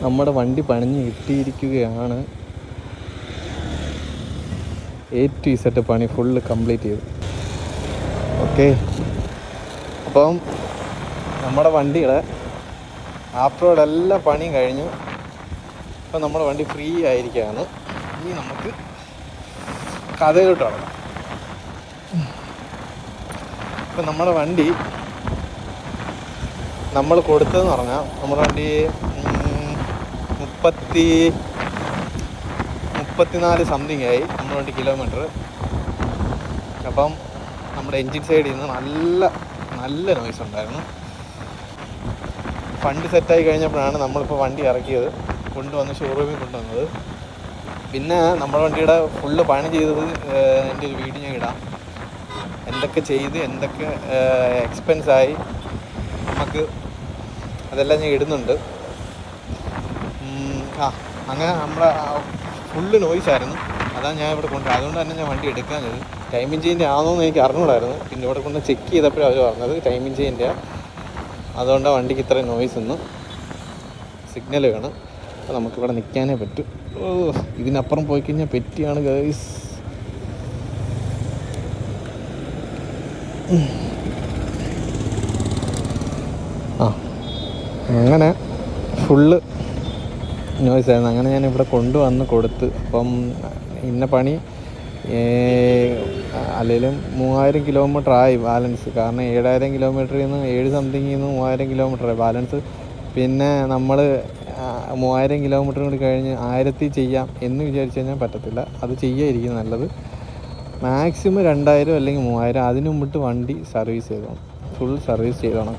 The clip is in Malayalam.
നമ്മുടെ വണ്ടി പണിഞ്ഞ് കിട്ടിയിരിക്കുകയാണ്. A to Z പണി ഫുള്ള് കംപ്ലീറ്റ് ചെയ്തു. ഓക്കെ, അപ്പം നമ്മുടെ വണ്ടിയുടെ ആഫ്റ്റർ റോഡ് എല്ലാ പണിയും കഴിഞ്ഞു. അപ്പം നമ്മുടെ വണ്ടി ഫ്രീ ആയിരിക്കുകയാണ്. ഇനി നമുക്ക് കഥയിലോട്ട് തുടങ്ങാം. ഇപ്പം നമ്മുടെ വണ്ടി നമ്മൾ കൊടുത്തതെന്ന് പറഞ്ഞാൽ നമ്മുടെ വണ്ടി 34 സംതിങ് ആയി നമ്മുടെ വണ്ടി കിലോമീറ്റർ. അപ്പം നമ്മുടെ എൻജിൻ സൈഡിൽ നിന്ന് നല്ല നോയ്സ് ഉണ്ടായിരുന്നു. ഫണ്ട് സെറ്റായി കഴിഞ്ഞപ്പോഴാണ് നമ്മളിപ്പോൾ വണ്ടി ഇറക്കിയത്, കൊണ്ടുവന്ന് ഷോറൂമിൽ കൊണ്ടുവന്നത്. പിന്നെ നമ്മുടെ വണ്ടിയുടെ ഫുള്ള് പണി ചെയ്തത് എൻ്റെ ഒരു വീഡിയോ ഞാൻ ഇടാം. എന്തൊക്കെ ചെയ്ത് എന്തൊക്കെ എക്സ്പെൻസായി നമുക്ക് അതെല്ലാം ഞാൻ ഇടുന്നുണ്ട്. അങ്ങനെ നമ്മളെ ഫുള്ള് നോയ്സായിരുന്നു. അതാണ് ഞാൻ ഇവിടെ കൊണ്ടുപോയി. അതുകൊണ്ട് തന്നെ ഞാൻ വണ്ടി എടുക്കാഞ്ഞത്. ടൈമിംഗ് ചെയിൻ്റെ ആണോ എന്ന് എനിക്ക് അറിഞ്ഞൂടായിരുന്നു. പിന്നെ ഇവിടെ കൊണ്ട് ചെക്ക് ചെയ്തപ്പോഴും അവർ പറഞ്ഞത് ടൈമിംഗ് ചെയിൻ്റെ. അതുകൊണ്ടാണ് വണ്ടിക്ക് ഇത്രയും നോയ്സ് ഒന്ന് സിഗ്നൽ വേണം. അപ്പോൾ നമുക്കിവിടെ നിൽക്കാനേ പറ്റും. ഇതിനപ്പുറം പോയി കഴിഞ്ഞാൽ പെറ്റിയാണ് ഗൈസ്. അങ്ങനെ ഫുള്ള് നോയ്സായിരുന്നു. അങ്ങനെ ഞാൻ ഇവിടെ കൊണ്ടുവന്ന് കൊടുത്ത്. അപ്പം ഇന്ന പണി അല്ലെങ്കിലും 3000 കിലോമീറ്റർ ആയി ബാലൻസ്. കാരണം 7000 കിലോമീറ്ററിൽ നിന്ന് 7 സംതിങ്ങിൽ നിന്ന് 3000 കിലോമീറ്റർ ആയി ബാലൻസ്. പിന്നെ നമ്മൾ 3000 കിലോമീറ്റർ കൂടി കഴിഞ്ഞ് 1000 ചെയ്യാം എന്ന് വിചാരിച്ചു കഴിഞ്ഞാൽ പറ്റത്തില്ല. അത് ചെയ്യാതിരിക്കും നല്ലത്. മാക്സിമം 2000 അല്ലെങ്കിൽ 3000 അതിന് മുമ്പിട്ട് വണ്ടി സർവീസ് ചെയ്തോണം, ഫുൾ സർവീസ് ചെയ്തോണം.